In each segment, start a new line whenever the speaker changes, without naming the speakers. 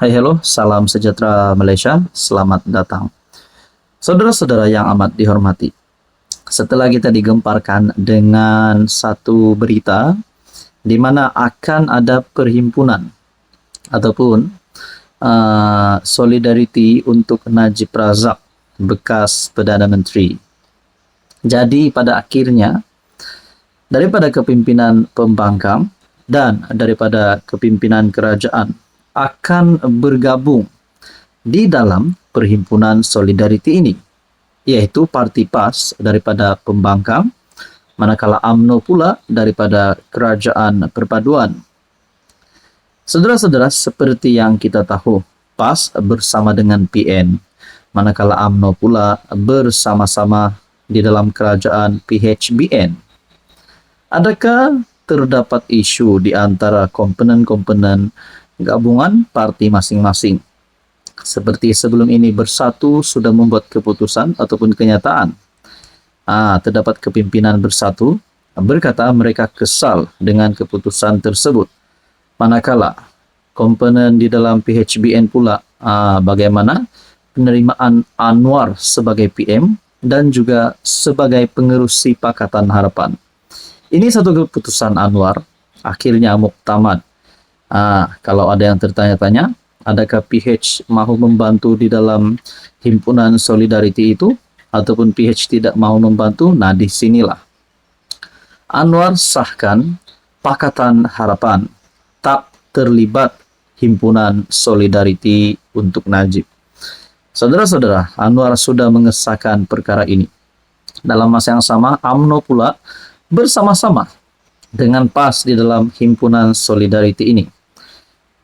Hai, hello, salam sejahtera Malaysia, selamat datang. Saudara-saudara yang amat dihormati, setelah kita digemparkan dengan satu berita di mana akan ada perhimpunan ataupun solidariti untuk Najib Razak, bekas Perdana Menteri. Jadi pada akhirnya, daripada kepimpinan pembangkang dan daripada kepimpinan kerajaan akan bergabung di dalam perhimpunan solidariti ini, yaitu Parti PAS daripada pembangkang, manakala UMNO pula daripada kerajaan perpaduan. Saudara-saudara, seperti yang kita tahu, PAS bersama dengan PN, manakala UMNO pula bersama-sama di dalam kerajaan PHBN. Adakah terdapat isu di antara komponen-komponen gabungan parti masing-masing? Seperti sebelum ini Bersatu sudah membuat keputusan ataupun kenyataan. Terdapat kepimpinan Bersatu berkata mereka kesal dengan keputusan tersebut. Manakala komponen di dalam PHBN pula bagaimana penerimaan Anwar sebagai PM dan juga sebagai pengerusi Pakatan Harapan. Ini satu keputusan Anwar, akhirnya muktamad. Kalau ada yang tertanya-tanya, adakah PH mahu membantu di dalam himpunan solidariti itu ataupun PH tidak mahu membantu? Nah, di sinilah Anwar sahkan Pakatan Harapan tak terlibat himpunan solidariti untuk Najib. Saudara-saudara, Anwar sudah mengesahkan perkara ini. Dalam masa yang sama, UMNO pula bersama-sama dengan PAS di dalam himpunan solidariti ini,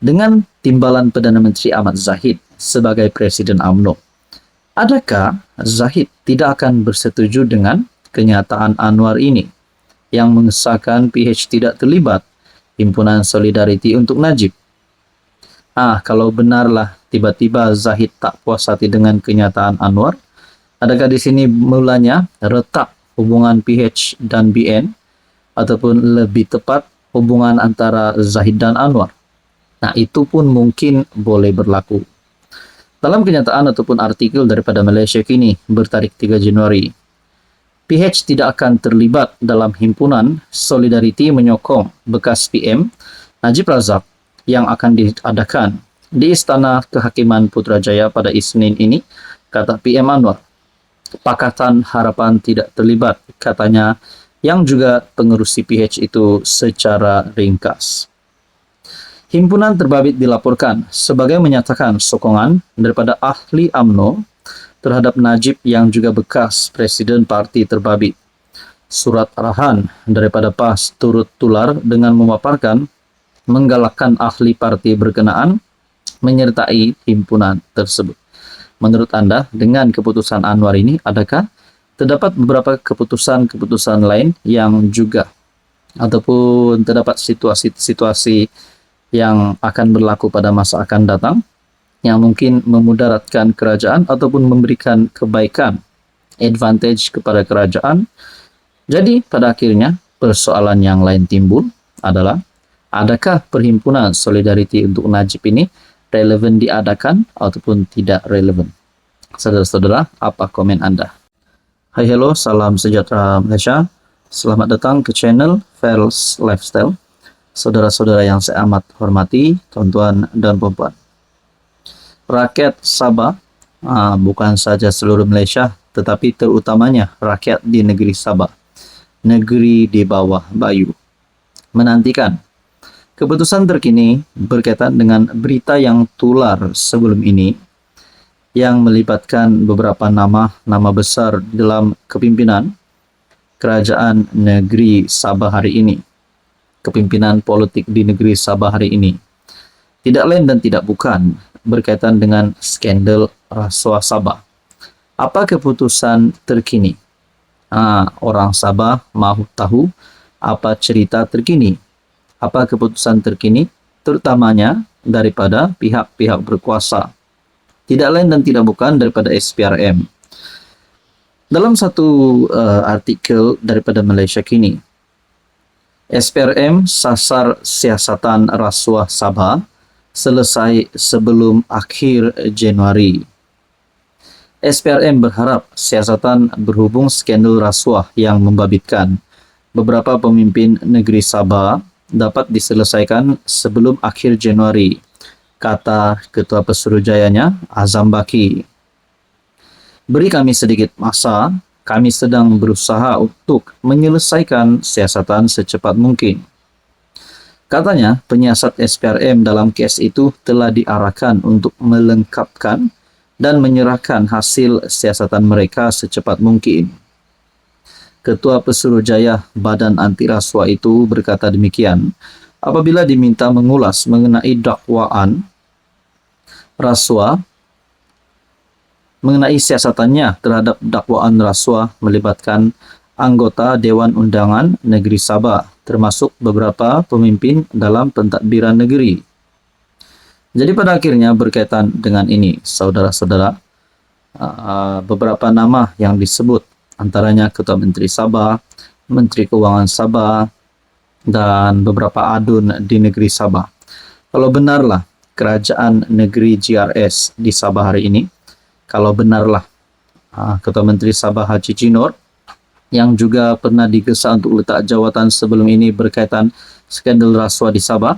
dengan timbalan Perdana Menteri Ahmad Zahid sebagai Presiden UMNO. Adakah Zahid tidak akan bersetuju dengan kenyataan Anwar ini yang mengesahkan PH tidak terlibat himpunan solidariti untuk Najib? Kalau benarlah tiba-tiba Zahid tak puas hati dengan kenyataan Anwar, adakah di sini mulanya retak hubungan PH dan BN, ataupun lebih tepat hubungan antara Zahid dan Anwar? Nah, itu pun mungkin boleh berlaku. Dalam kenyataan ataupun artikel daripada Malaysia Kini bertarikh 3 Januari, PH tidak akan terlibat dalam himpunan solidariti menyokong bekas PM Najib Razak yang akan diadakan di Istana Kehakiman Putrajaya pada Isnin ini, kata PM Anwar. Pakatan Harapan tidak terlibat, katanya, yang juga pengerusi PH itu secara ringkas. Himpunan terbabit dilaporkan sebagai menyatakan sokongan daripada ahli UMNO terhadap Najib yang juga bekas Presiden Parti terbabit. Surat arahan daripada PAS turut tular dengan memaparkan menggalakkan ahli parti berkenaan menyertai himpunan tersebut. Menurut anda, dengan keputusan Anwar ini, adakah terdapat beberapa keputusan-keputusan lain yang juga ataupun terdapat situasi-situasi yang akan berlaku pada masa akan datang yang mungkin memudaratkan kerajaan ataupun memberikan kebaikan, advantage kepada kerajaan? Jadi pada akhirnya persoalan yang lain timbul adalah, adakah perhimpunan solidariti untuk Najib ini relevan diadakan ataupun tidak relevan? Saudara-saudara, apa komen anda? Hai, hello, salam sejahtera Malaysia. Selamat datang ke channel Fels Lifestyle. Saudara-saudara yang saya amat hormati, tuan-tuan dan puan-puan. Rakyat Sabah, bukan saja seluruh Malaysia, tetapi terutamanya rakyat di negeri Sabah, negeri di bawah Bayu, menantikan keputusan terkini berkaitan dengan berita yang tular sebelum ini yang melibatkan beberapa nama besar dalam kepimpinan kerajaan negeri Sabah hari ini, kepimpinan politik di negeri Sabah hari ini. Tidak lain dan tidak bukan berkaitan dengan skandal rasuah Sabah. Apa keputusan terkini? Orang Sabah mahu tahu apa cerita terkini. Apa keputusan terkini, terutamanya daripada pihak-pihak berkuasa. Tidak lain dan tidak bukan daripada SPRM. Dalam satu artikel daripada Malaysia Kini, SPRM sasar siasatan rasuah Sabah selesai sebelum akhir Januari. SPRM berharap siasatan berhubung skandal rasuah yang membabitkan beberapa pemimpin negeri Sabah dapat diselesaikan sebelum akhir Januari, kata Ketua Pesuruhjayanya Azam Baki. Beri kami sedikit masa, kami sedang berusaha untuk menyelesaikan siasatan secepat mungkin. Katanya, penyiasat SPRM dalam kes itu telah diarahkan untuk melengkapkan dan menyerahkan hasil siasatan mereka secepat mungkin. Ketua Pesuruhjaya Badan Anti Rasuah itu berkata demikian apabila diminta mengulas mengenai dakwaan rasuah, mengenai siasatannya terhadap dakwaan rasuah melibatkan anggota Dewan Undangan Negeri Sabah, termasuk beberapa pemimpin dalam pentadbiran negeri. Jadi pada akhirnya berkaitan dengan ini, saudara-saudara, beberapa nama yang disebut, antaranya Ketua Menteri Sabah, Menteri Keuangan Sabah, dan beberapa adun di negeri Sabah. Kalau benarlah kerajaan negeri GRS di Sabah hari ini, kalau benarlah Ketua Menteri Sabah Haji Jinor, yang juga pernah digesa untuk letak jawatan sebelum ini berkaitan skandal rasuah di Sabah,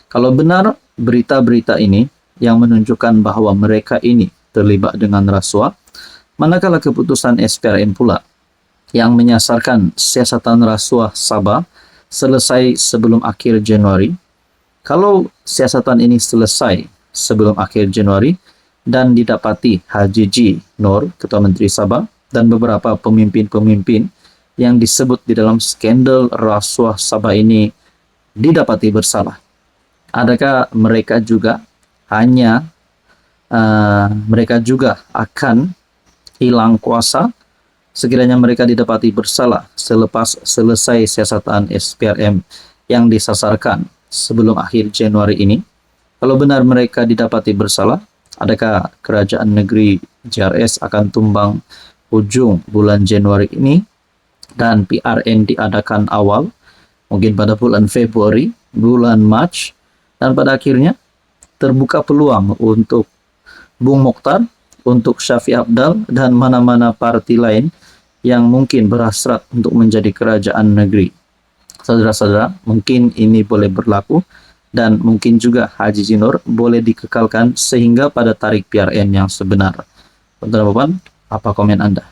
kalau benar berita-berita ini yang menunjukkan bahwa mereka ini terlibat dengan rasuah, manakala keputusan SPRM pula yang menyasarkan siasatan rasuah Sabah selesai sebelum akhir Januari. Kalau siasatan ini selesai sebelum akhir Januari dan didapati Haji Jinor, Ketua Menteri Sabah, dan beberapa pemimpin-pemimpin yang disebut di dalam skandal rasuah Sabah ini didapati bersalah, adakah mereka juga akan hilang kuasa sekiranya mereka didapati bersalah selepas selesai siasatan SPRM yang disasarkan sebelum akhir Januari ini? Kalau benar mereka didapati bersalah, adakah kerajaan negeri GRS akan tumbang ujung bulan Januari ini dan PRN diadakan awal, mungkin pada bulan Februari, bulan Mac, dan pada akhirnya terbuka peluang untuk Bung Mokhtar, untuk Syafiq Apdal, dan mana-mana parti lain yang mungkin berhasrat untuk menjadi kerajaan negeri. Saudara-saudara, mungkin ini boleh berlaku dan mungkin juga Haji Jinor boleh dikekalkan sehingga pada tarikh PRN yang sebenar. Saudara Bapak, apa komen Anda?